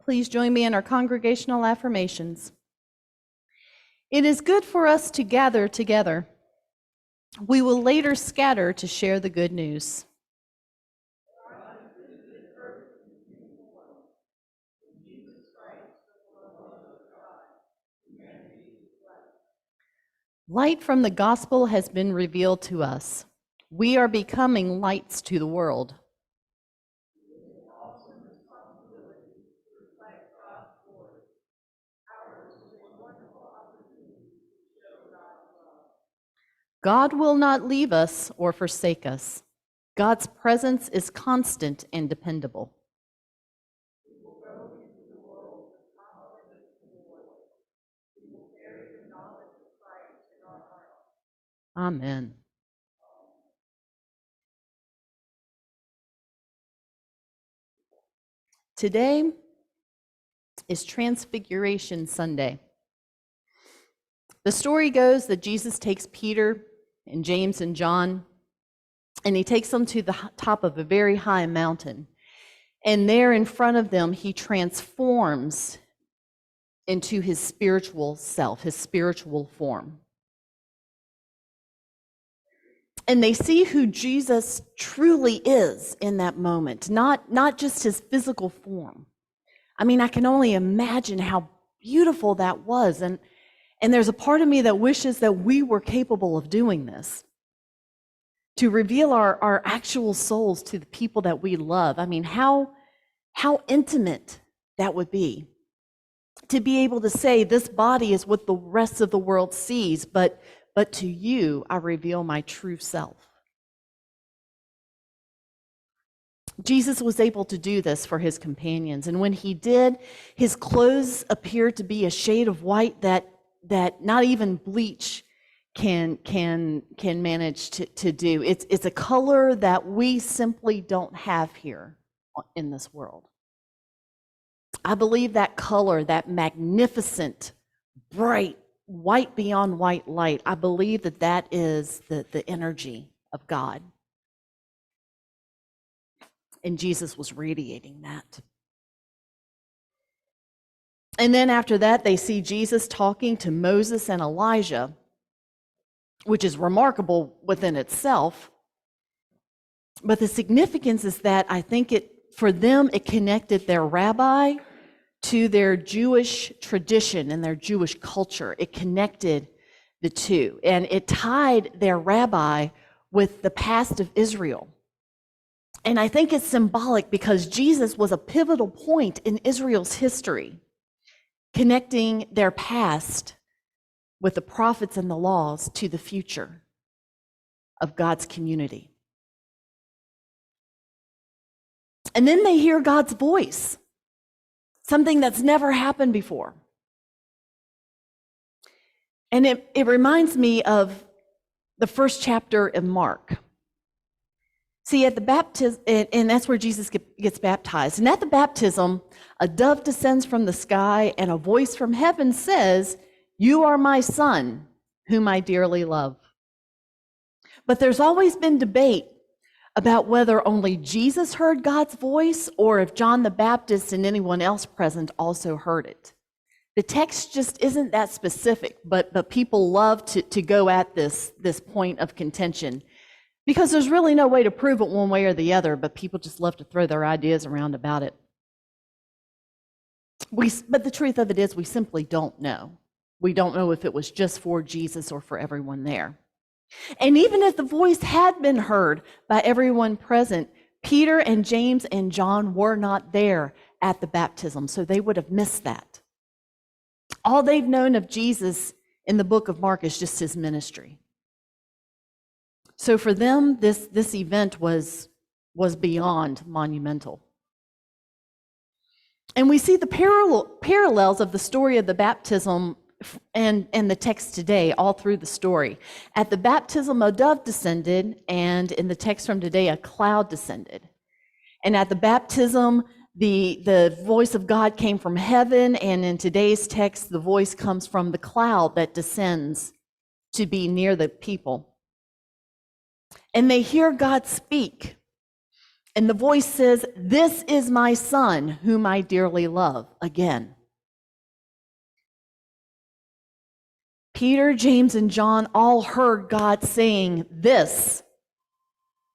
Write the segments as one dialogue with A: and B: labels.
A: Please join me in our congregational affirmations. It is good for us to gather together. We will later scatter to share the good news. Light from the gospel has been revealed to us. We are becoming lights to the world. God will not leave us or forsake us. God's presence is constant and dependable. Amen. Today is Transfiguration Sunday. The story goes that Jesus takes Peter and James and John, and he takes them to the top of a very high mountain. And there in front of them, he transforms into his spiritual self, his spiritual form. And they see who Jesus truly is in that moment, not just his physical form. I mean, I can only imagine how beautiful that was. And there's a part of me that wishes that we were capable of doing this, to reveal our actual souls to the people that we love. I mean, how intimate that would be, to be able to say, this body is what the rest of the world sees, but to you, I reveal my true self. Jesus was able to do this for his companions, and when he did, his clothes appeared to be a shade of white that not even bleach can manage to do. It's a color that we simply don't have here in this world. I believe that color, that magnificent, bright, white beyond white light, I believe that is the energy of God. And Jesus was radiating that. And then after that, they see Jesus talking to Moses and Elijah, which is remarkable within itself. But the significance is that I think for them, it connected their rabbi to their Jewish tradition and their Jewish culture. It connected the two, and it tied their rabbi with the past of Israel. And I think it's symbolic because Jesus was a pivotal point in Israel's history, connecting their past with the prophets and the laws to the future of God's community. And then they hear God's voice, something that's never happened before. And it reminds me of the first chapter of Mark. See, at the baptism, and that's where Jesus gets baptized. And at the baptism, a dove descends from the sky, and a voice from heaven says, "You are my son, whom I dearly love." But there's always been debate about whether only Jesus heard God's voice or if John the Baptist and anyone else present also heard it. The text just isn't that specific, but people love to go at this point of contention because there's really no way to prove it one way or the other, but people just love to throw their ideas around about it. But the truth of it is we simply don't know. We don't know if it was just for Jesus or for everyone there. And even if the voice had been heard by everyone present, Peter and James and John were not there at the baptism, so they would have missed that. All they've known of Jesus in the book of Mark is just his ministry. So for them, this event was beyond monumental. And we see the parallels of the story of the baptism and the text today all through the story. At the baptism, a dove descended, and in the text from today, a cloud descended. And at the baptism, the voice of God came from heaven, and in today's text, the voice comes from the cloud that descends to be near the people. And they hear God speak. And the voice says, "This is my son, whom I dearly love." Again. Peter, James, and John all heard God saying, "This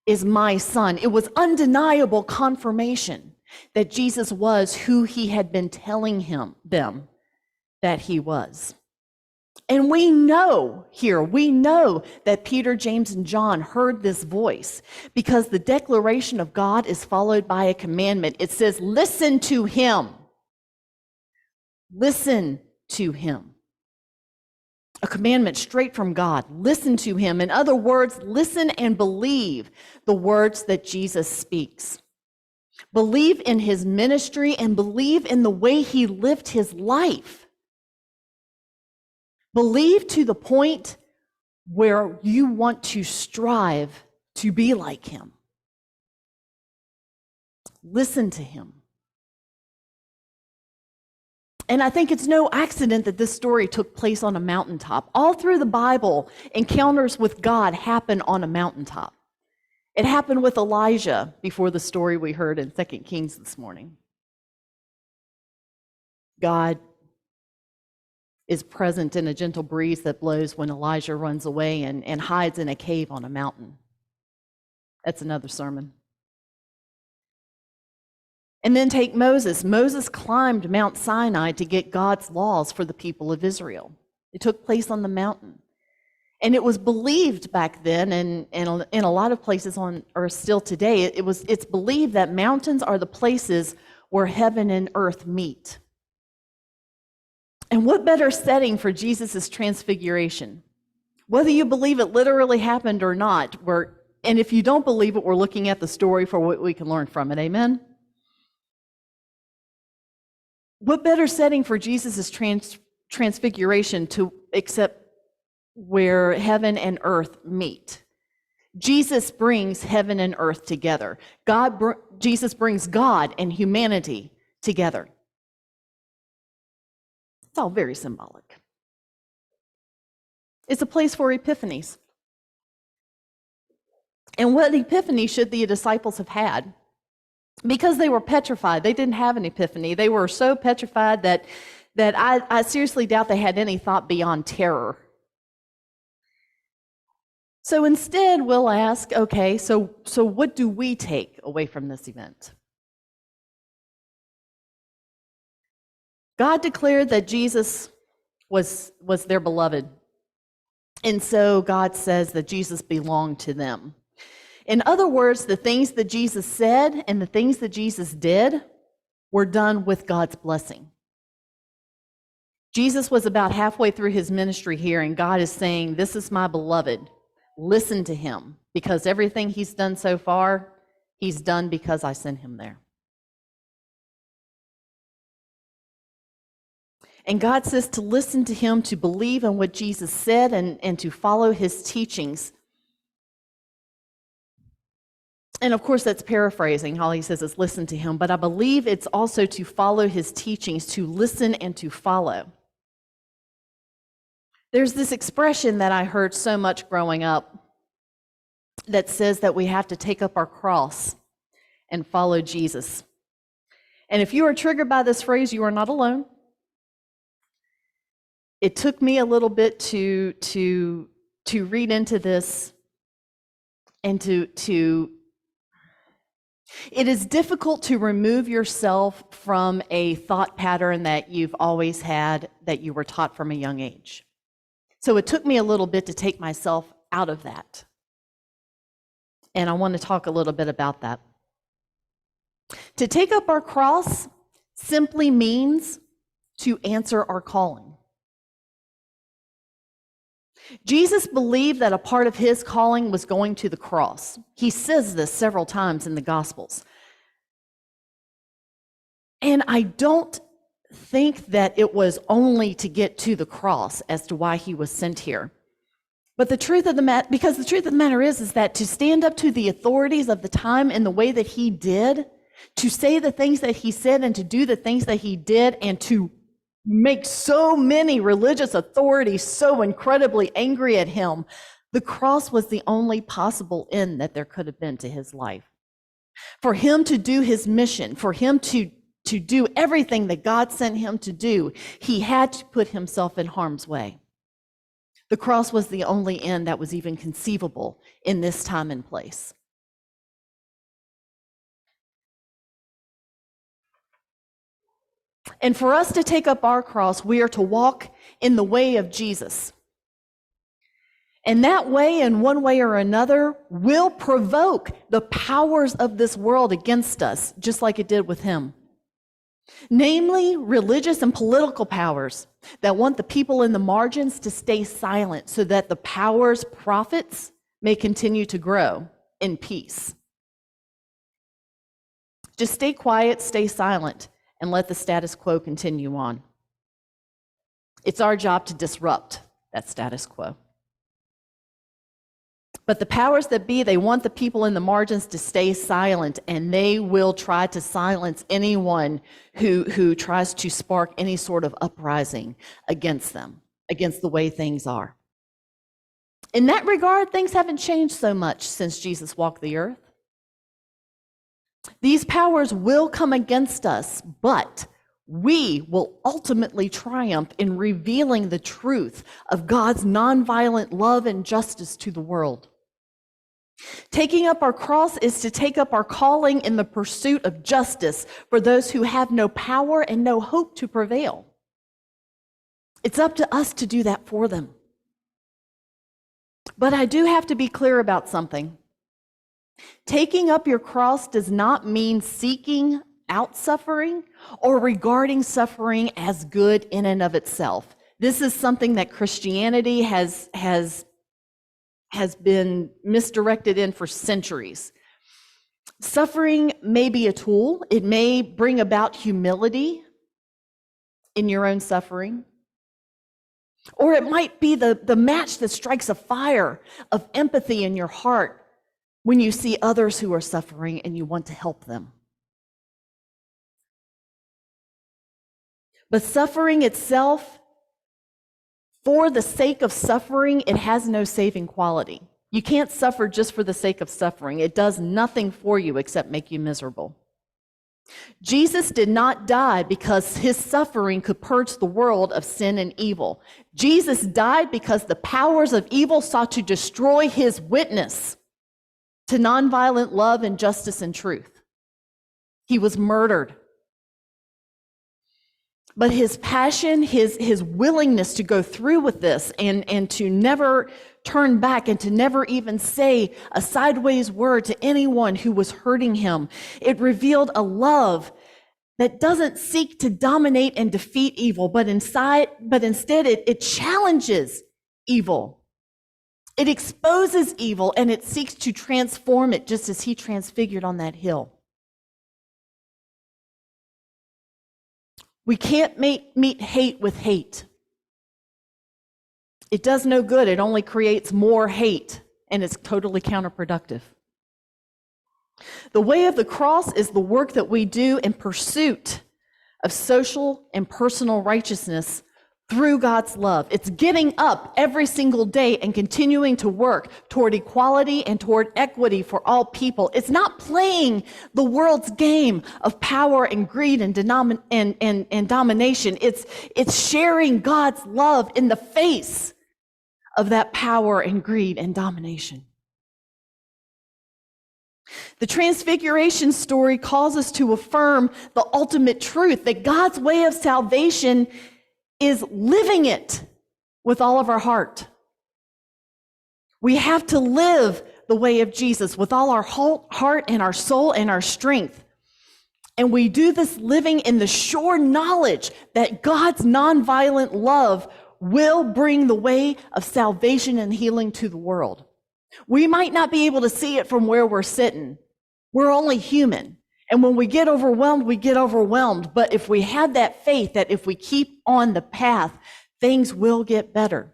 A: is my son." It was undeniable confirmation that Jesus was who he had been telling them that he was. And we know that Peter, James, and John heard this voice because the declaration of God is followed by a commandment. It says, "Listen to him." Listen to him. A commandment straight from God. Listen to him. In other words, listen and believe the words that Jesus speaks. Believe in his ministry and believe in the way he lived his life. Believe to the point where you want to strive to be like him. Listen to him. And I think it's no accident that this story took place on a mountaintop. All through the Bible, encounters with God happen on a mountaintop. It happened with Elijah before the story we heard in 2 Kings this morning. God is present in a gentle breeze that blows when Elijah runs away and hides in a cave on a mountain. That's another sermon. And then take Moses. Moses climbed Mount Sinai to get God's laws for the people of Israel. It took place on the mountain. And it was believed back then, and in a lot of places on earth still today, it's believed that mountains are the places where heaven and earth meet. And what better setting for Jesus' transfiguration? Whether you believe it literally happened or not, and if you don't believe it, we're looking at the story for what we can learn from it. Amen? What better setting for Jesus' transfiguration except where heaven and earth meet? Jesus brings heaven and earth together. Jesus brings God and humanity together. It's all very symbolic. It's a place for epiphanies. And what epiphany should the disciples have had? Because they were petrified. They didn't have an epiphany. They were so petrified that I seriously doubt they had any thought beyond terror. So instead, we'll ask, okay, so what do we take away from this event? God declared that Jesus was their beloved. And so God says that Jesus belonged to them. In other words, the things that Jesus said and the things that Jesus did were done with God's blessing. Jesus was about halfway through his ministry here, and God is saying, "This is my beloved. Listen to him, because everything he's done so far, he's done because I sent him there." And God says to listen to him, to believe in what Jesus said, and to follow his teachings. And of course, that's paraphrasing. All he says is listen to him. But I believe it's also to follow his teachings, to listen and to follow. There's this expression that I heard so much growing up that says that we have to take up our cross and follow Jesus. And if you are triggered by this phrase, you are not alone. It took me a little bit to read into this and it is difficult to remove yourself from a thought pattern that you've always had, that you were taught from a young age. So it took me a little bit to take myself out of that. And I want to talk a little bit about that. To take up our cross simply means to answer our calling. Jesus believed that a part of his calling was going to the cross. He says this several times in the Gospels. And I don't think that it was only to get to the cross as to why he was sent here. But the truth of the matter is that to stand up to the authorities of the time in the way that he did, to say the things that he said and to do the things that he did, and to make so many religious authorities so incredibly angry at him, the cross was the only possible end that there could have been to his life. For him to do his mission, for him to do everything that God sent him to do, he had to put himself in harm's way. The cross was the only end that was even conceivable in this time and place. And for us to take up our cross, we are to walk in the way of Jesus. And that way, in one way or another, will provoke the powers of this world against us, just like it did with him. Namely, religious and political powers that want the people in the margins to stay silent so that the power's profits may continue to grow in peace. Just stay quiet, stay silent, and let the status quo continue on. It's our job to disrupt that status quo. But the powers that be, they want the people in the margins to stay silent, and they will try to silence anyone who tries to spark any sort of uprising against them, against the way things are. In that regard, things haven't changed so much since Jesus walked the earth. These powers will come against us, but we will ultimately triumph in revealing the truth of God's nonviolent love and justice to the world. Taking up our cross is to take up our calling in the pursuit of justice for those who have no power and no hope to prevail. It's up to us to do that for them. But I do have to be clear about something. Taking up your cross does not mean seeking out suffering or regarding suffering as good in and of itself. This is something that Christianity has been misdirected in for centuries. Suffering may be a tool. It may bring about humility in your own suffering. Or it might be the match that strikes a fire of empathy in your heart when you see others who are suffering and you want to help them. But suffering itself, for the sake of suffering, it has no saving quality. You can't suffer just for the sake of suffering. It does nothing for you except make you miserable. Jesus did not die because his suffering could purge the world of sin and evil. Jesus died because the powers of evil sought to destroy his witness to nonviolent love and justice and truth. He was murdered. But his passion, his willingness to go through with this and to never turn back and to never even say a sideways word to anyone who was hurting him, it revealed a love that doesn't seek to dominate and defeat evil, but instead it challenges evil. It exposes evil and it seeks to transform it just as he transfigured on that hill. We can't meet hate with hate. It does no good. It only creates more hate, and it's totally counterproductive. The way of the cross is the work that we do in pursuit of social and personal righteousness through God's love. It's getting up every single day and continuing to work toward equality and toward equity for all people. It's not playing the world's game of power and greed and domination. It's sharing God's love in the face of that power and greed and domination. The Transfiguration story calls us to affirm the ultimate truth that God's way of salvation is living it with all of our heart. We have to live the way of Jesus with all our whole heart and our soul and our strength. And we do this living in the sure knowledge that God's nonviolent love will bring the way of salvation and healing to the world. We might not be able to see it from where we're sitting. We're only human. And when we get overwhelmed, we get overwhelmed. But if we have that faith that if we keep on the path, things will get better.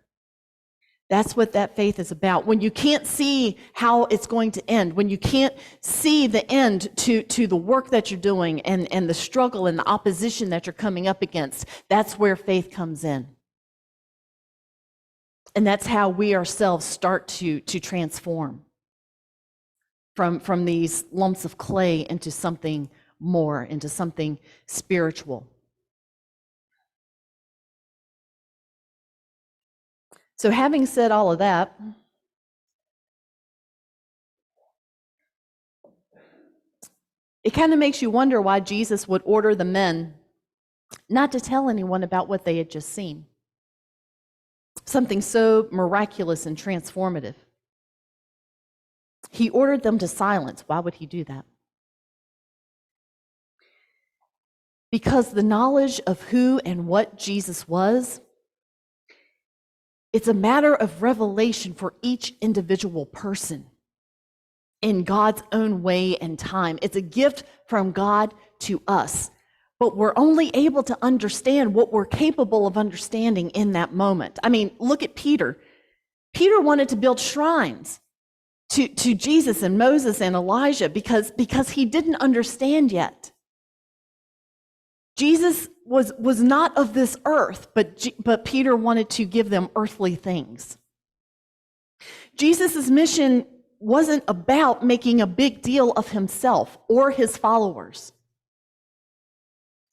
A: That's what that faith is about. When you can't see how it's going to end, when you can't see the end to the work that you're doing and the struggle and the opposition that you're coming up against, that's where faith comes in. And that's how we ourselves start to transform. from these lumps of clay into something more, into something spiritual. So having said all of that, it kind of makes you wonder why Jesus would order the men not to tell anyone about what they had just seen. Something so miraculous and transformative. He ordered them to silence. Why would he do that? Because the knowledge of who and what Jesus was, it's a matter of revelation for each individual person in God's own way and time. It's a gift from God to us. But we're only able to understand what we're capable of understanding in that moment. I mean, look at Peter. Peter wanted to build shrines to Jesus and Moses and Elijah because he didn't understand yet. Jesus was not of this earth, but Peter wanted to give them earthly things. Jesus' mission wasn't about making a big deal of himself or his followers.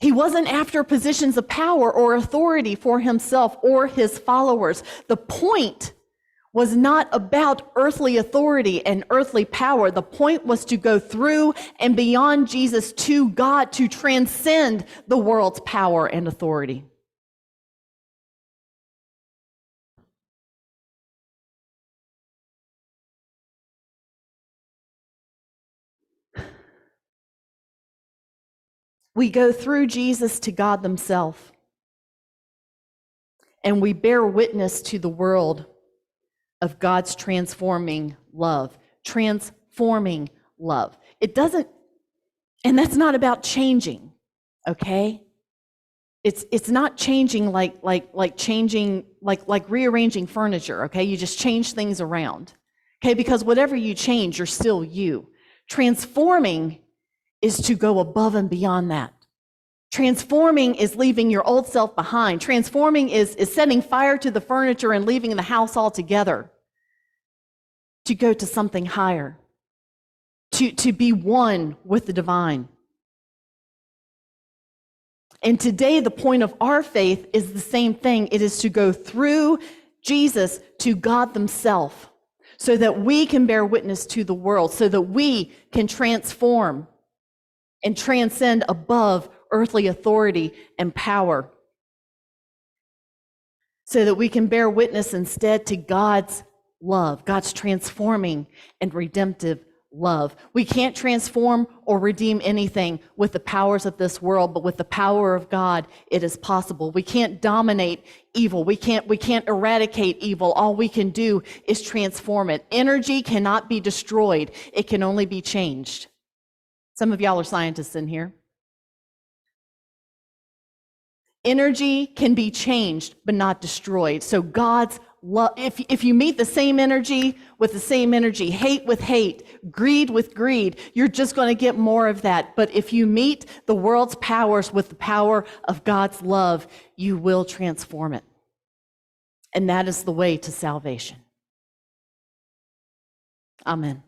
A: He wasn't after positions of power or authority for himself or his followers. The point was not about earthly authority and earthly power. The point was to go through and beyond Jesus to God, to transcend the world's power and authority. We go through Jesus to God themselves, and we bear witness to the world of God's transforming love. Transforming love. It doesn't, and that's not about changing, okay? It's not changing like changing, like rearranging furniture, okay? You just change things around, okay? Because whatever you change, you're still you. Transforming is to go above and beyond that. Transforming is leaving your old self behind. Transforming is setting fire to the furniture and leaving the house altogether to go to something higher, to be one with the divine. And today, the point of our faith is the same thing. It is to go through Jesus to God themselves so that we can bear witness to the world, so that we can transform and transcend above earthly authority and power, so that we can bear witness instead to God's love, God's transforming and redemptive love. We can't transform or redeem anything with the powers of this world, but with the power of God, it is possible. We can't dominate evil. We can't eradicate evil. All we can do is transform it. Energy cannot be destroyed. It can only be changed. Some of y'all are scientists in here. Energy can be changed, but not destroyed. So God's love, if you meet the same energy with the same energy, hate with hate, greed with greed, you're just going to get more of that. But if you meet the world's powers with the power of God's love, you will transform it. And that is the way to salvation. Amen.